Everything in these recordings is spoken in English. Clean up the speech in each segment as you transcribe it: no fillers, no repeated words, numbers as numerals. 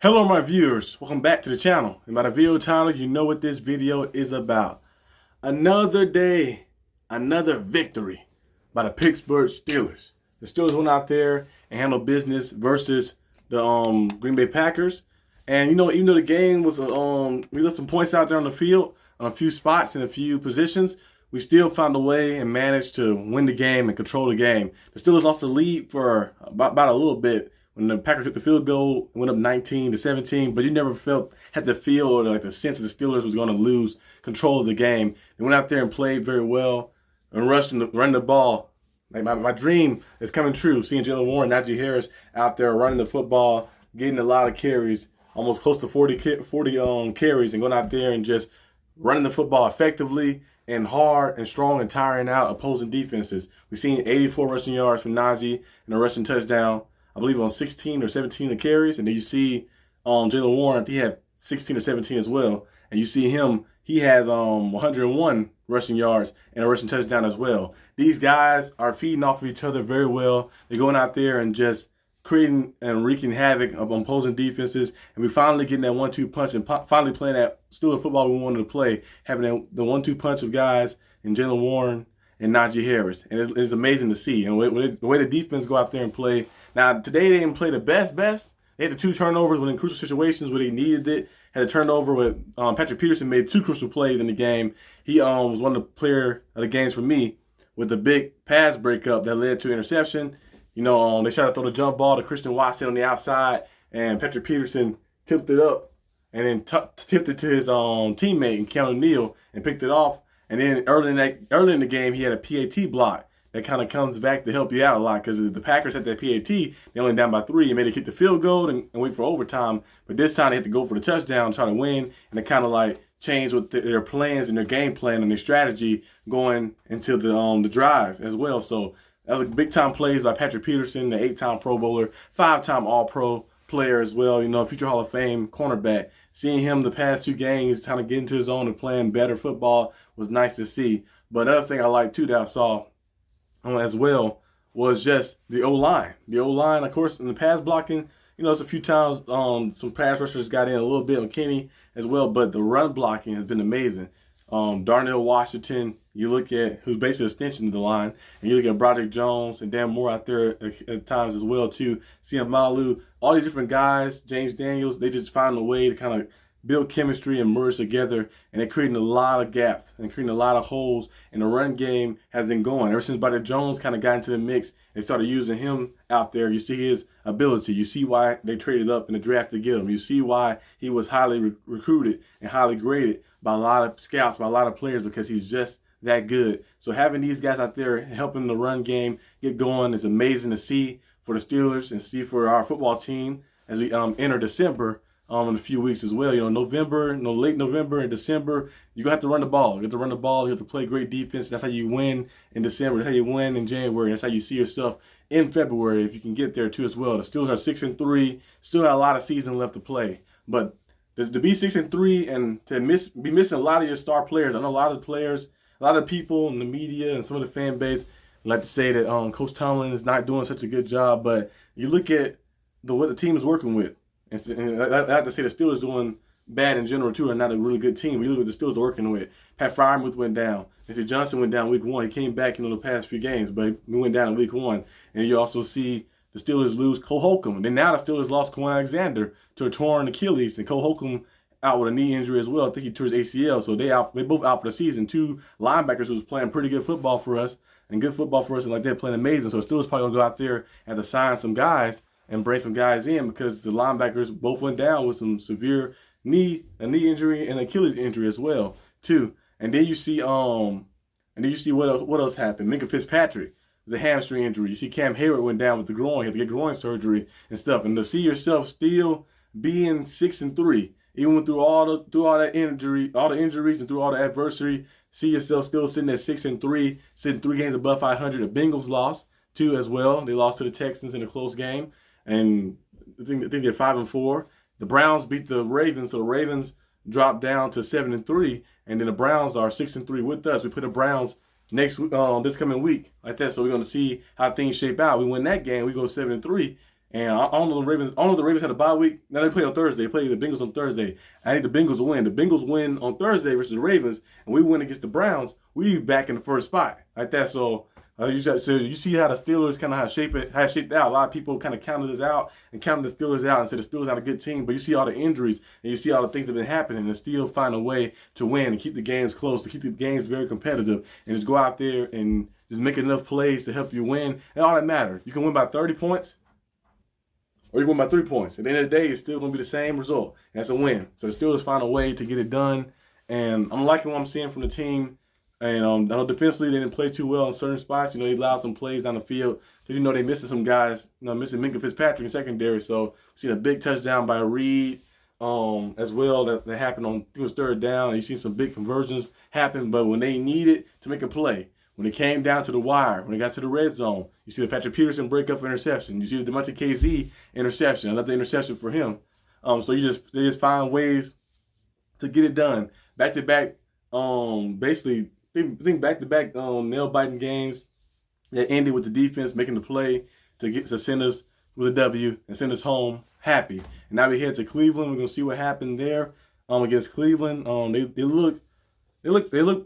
Hello my viewers, welcome back to the channel. And by the video title, you know what this video is about. Another day, another victory by the Pittsburgh Steelers. The Steelers went out there and handled business versus the Green Bay Packers. And you know, even though the game was, we left some points out there on the field, on a few spots and a few positions, we still found a way and managed to win the game and control the game. The Steelers lost the lead for about a little bit when the Packers took the field goal, went up 19-17, but you never had the feel or like the sense that the Steelers was going to lose control of the game. They went out there and played very well and running the ball. Like my dream is coming true, seeing Jalen Warren, Najee Harris out there running the football, getting a lot of carries, almost close to 40 carries, and going out there and just running the football effectively and hard and strong and tiring out opposing defenses. We've seen 84 rushing yards from Najee and a rushing touchdown, I believe on 16 or 17 of carries. And then you see Jalen Warren, he had 16 or 17 as well. And you see him, he has 101 rushing yards and a rushing touchdown as well. These guys are feeding off of each other very well. They're going out there and just creating and wreaking havoc of opposing defenses. And we're finally getting that 1-2 punch and finally playing that Steelers football we wanted to play, having the 1-2 punch of guys in Jalen Warren and Najee Harris. And it's amazing to see. And the way the defense go out there and play. Now, today they didn't play the best. They had the 2 turnovers when in crucial situations where they needed it. Had a turnover with Patrick Peterson made 2 crucial plays in the game. He was one of the player of the games for me with the big pass breakup that led to an interception. You know, they tried to throw the jump ball to Christian Watson on the outside, and Patrick Peterson tipped it up and then tipped it to his teammate, and Keanu Neal, and picked it off. And then early in the game, he had a PAT block that kind of comes back to help you out a lot, because the Packers had that PAT, they only down by 3 and made it kick the field goal and wait for overtime. But this time they had to go for the touchdown, try to win, and it kind of like changed with their plans and their game plan and their strategy going into the drive as well. So that was a big-time plays by Patrick Peterson, the 8-time Pro Bowler, 5-time All-Pro player as well, you know, future Hall of Fame cornerback. Seeing him the past 2 games kind of get into his own and playing better football was nice to see. But another thing I like, too, that I saw as well was just the O-line. The O-line, of course, in the pass blocking, you know, it's a few times some pass rushers got in a little bit on Kenny as well, but the run blocking has been amazing. Darnell Washington, you look at, who's basically an extension of the line, and you look at Broderick Jones and Dan Moore out there at times as well too. Siam Malu, all these different guys, James Daniels, they just find a way to kind of build chemistry and merge together, and they're creating a lot of gaps and creating a lot of holes, and the run game has been going. Ever since Broderick Jones kind of got into the mix and started using him out there, you see his ability. You see why they traded up in the draft to get him. You see why he was highly recruited and highly graded by a lot of scouts, by a lot of players, because he's just that good. So having these guys out there helping the run game get going is amazing to see for the Steelers and see for our football team as we enter December in a few weeks as well. You know, late November and December, you're going to have to run the ball. You have to run the ball. You have to play great defense. That's how you win in December. That's how you win in January. That's how you see yourself in February, if you can get there too as well. The Steelers are 6-3, still have a lot of season left to play. But to be 6-3 and to be missing a lot of your star players. I know a lot of players, a lot of people in the media and some of the fan base like to say that Coach Tomlin is not doing such a good job. But you look at what the team is working with. And I have to say the Steelers doing bad in general too, are not a really good team. We look at the Steelers working with. Pat Freiermuth went down. Mr. Johnson went down week 1. He came back, the past few games, but he went down in week 1. And you also see the Steelers lose Cole Holcomb. And then now the Steelers lost Quan Alexander to a torn Achilles, and Cole Holcomb out with a knee injury as well. I think he tore his ACL, so they both out for the season. 2 linebackers who was playing pretty good football for us, and like they're playing amazing. So the Steelers probably gonna go out there and have to sign some guys and bring some guys in, because the linebackers both went down with some severe knee injury and Achilles injury as well too. And then you see what else happened. Minkah Fitzpatrick, the hamstring injury. You see Cam Hayward went down with the groin. He had to get groin surgery and stuff. And to see yourself still being 6-3, even through all that injury, all the injuries and through all the adversity, see yourself still sitting at 6-3, sitting 3 games above 500. The Bengals lost too as well. They lost to the Texans in a close game. And I think they're 5-4. The Browns beat the Ravens, so the Ravens dropped down to 7-3, and then the Browns are 6-3 with us. We put the Browns this coming week like that, so we're going to see how things shape out. We win that game, we go 7-3, And I don't know the Ravens. I don't know if the Ravens had a bye week. Now they play on Thursday. They play the Bengals on Thursday. I need the Bengals to win. The Bengals win on Thursday versus the Ravens, and we win against the Browns. We back in the first spot like that. So you see how the Steelers kind of how it shaped out. A lot of people kind of counted us out and counted the Steelers out and said the Steelers not a good team. But you see all the injuries and you see all the things that have been happening, and still find a way to win and keep the games close, to keep the games very competitive, and just go out there and just make enough plays to help you win. And all that matters. You can win by 30 points. Or you win by 3 points. At the end of the day, it's still going to be the same result. And that's a win. So the Steelers find a way to get it done. And I'm liking what I'm seeing from the team. And I know defensively they didn't play too well in certain spots. You know, they allowed some plays down the field. Because, you know, they missing some guys. You know, missing Minkah Fitzpatrick in secondary. So we've seen a big touchdown by Reed as well that happened on, I think it was third down. You've seen some big conversions happen. But when they needed to make a play, when it came down to the wire, when it got to the red zone, you see the Patrick Peterson break up interception. You see the Demonte KZ interception, another interception for him. So they just find ways to get it done. Back to back, basically, I think back to back nail biting games that ended with the defense making the play to send us with a W and send us home happy. And now we head to Cleveland. We're gonna see what happened there against Cleveland. They look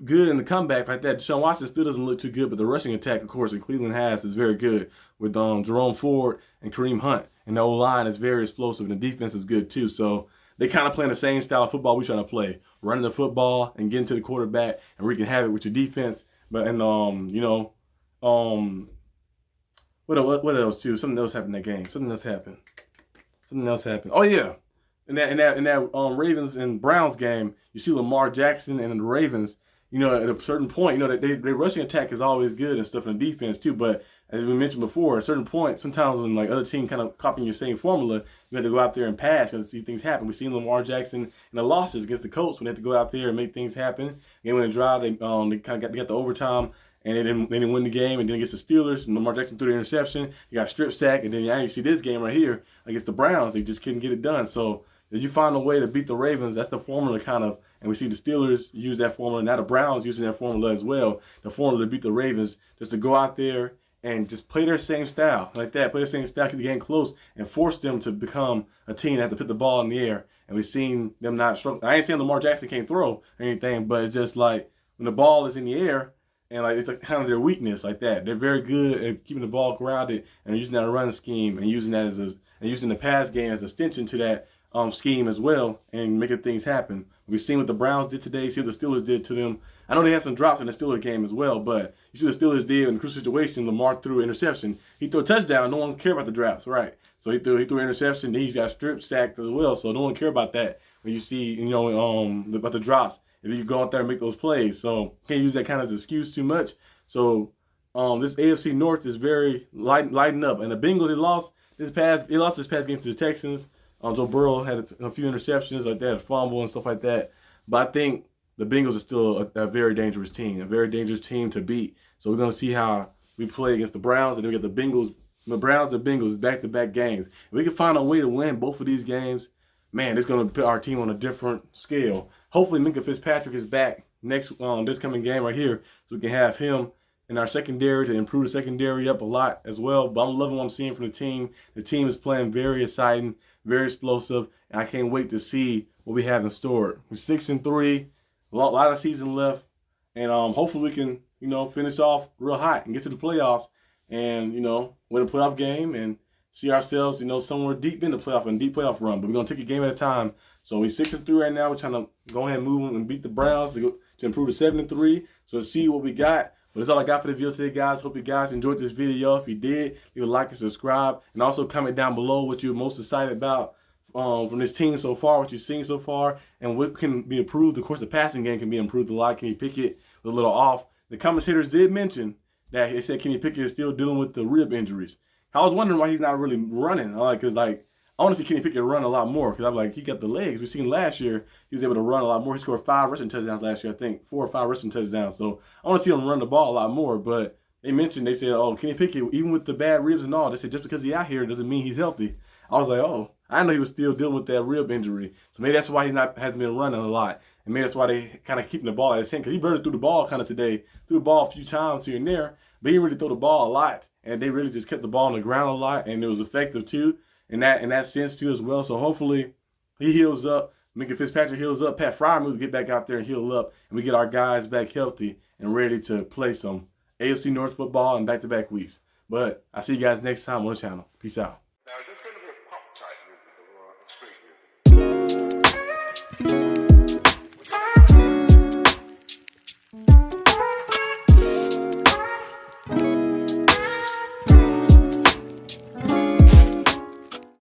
good in the comeback like that. Deshaun Watson still doesn't look too good, but the rushing attack, of course, that Cleveland has is very good with Jerome Ford and Kareem Hunt. And the O-line is very explosive, and the defense is good too. So they kind of playing the same style of football we're trying to play, running the football and getting to the quarterback and wreaking havoc with your defense. But what else too? Something else happened in that game. Something else happened. Oh yeah. In that Ravens and Browns game, you see Lamar Jackson and the Ravens, you know, at a certain point, you know, their rushing attack is always good and stuff in the defense too. But as we mentioned before, at a certain point, sometimes when like other team kind of copying your same formula, you have to go out there and pass because see things happen. We've seen Lamar Jackson in the losses against the Colts when they had to go out there and make things happen. And when they drive, they kind of got the overtime. And they didn't win the game. And then against the Steelers, Lamar Jackson threw the interception. He got strip sacked. And then you see this game right here against the Browns. They just couldn't get it done. So if you find a way to beat the Ravens, that's the formula kind of. And we see the Steelers use that formula. Now the Browns using that formula as well. The formula to beat the Ravens, just to go out there and just play their same style like that. Play their same style, keep the game close, and force them to become a team that have to put the ball in the air. And we've seen them not struggle. I ain't saying Lamar Jackson can't throw or anything, but it's just like when the ball is in the air, and like it's like kind of their weakness like that. They're very good at keeping the ball grounded and using that run scheme and using that and using the pass game as an extension to that scheme as well and making things happen. We've seen what the Browns did today, see what the Steelers did to them. I know they had some drops in the Steelers game as well, but you see the Steelers did in the crucial situation. Lamar threw an interception. He threw a touchdown. No one cared about the drops, right? So he threw an interception. Then he got strip sacked as well. So no one cared about that when you see, you know, about the drops. If you go out there and make those plays. So can't use that kind of as an excuse too much. So this AFC North is very lighting up. And the Bengals, they lost this past game to the Texans. Joe Burrow had a few interceptions like that, a fumble and stuff like that. But I think the Bengals are still a very dangerous team to beat. So we're going to see how we play against the Browns. And then we got the Bengals, the Browns and Bengals back-to-back games. If we can find a way to win both of these games, man, it's going to put our team on a different scale. Hopefully Minkah Fitzpatrick is back next this coming game right here, so we can have him in our secondary to improve the secondary up a lot as well. But I'm loving what I'm seeing from the team. The team is playing very exciting, very explosive, and I can't wait to see what we have in store. We're 6-3, a lot of season left, and hopefully we can, you know, finish off real hot and get to the playoffs and, you know, win a playoff game and see ourselves, you know, somewhere deep in the playoff and deep playoff run. But we're going to take a game at a time. So we're 6-3 right now. We're trying to go ahead and move and beat the Browns to improve to 7-3. So let's see what we got. But that's all I got for the video today, guys. Hope you guys enjoyed this video. If you did, leave a like and subscribe. And also comment down below what you're most excited about from this team so far, what you've seen so far, and what can be improved. Of course, the passing game can be improved a lot. Kenny Pickett was a little off. The commentators did mention that they said Kenny Pickett is still dealing with the rib injuries. I was wondering why he's not really running. Because I want to see Kenny Pickett run a lot more because I'm like, he got the legs. We've seen last year he was able to run a lot more. He scored 5 rushing touchdowns last year, I think. 4 or 5 rushing touchdowns. So I want to see him run the ball a lot more. But they said, oh, Kenny Pickett, even with the bad ribs and all, they said just because he's out here doesn't mean he's healthy. I was like, oh, I know he was still dealing with that rib injury. So maybe that's why he hasn't been running a lot. And maybe that's why they kind of keeping the ball at his hand. Because he barely threw the ball kind of today. Threw the ball a few times here and there. but he didn't really throw the ball a lot, and they really just kept the ball on the ground a lot, and it was effective too in that sense too as well. So hopefully he heals up. Minka Fitzpatrick heals up. Pat Fryermuth will get back out there and heal up, and we get our guys back healthy and ready to play some AFC North football in back-to-back weeks. But I'll see you guys next time on the channel. Peace out. Now, is this going to be a pop type music or a street music?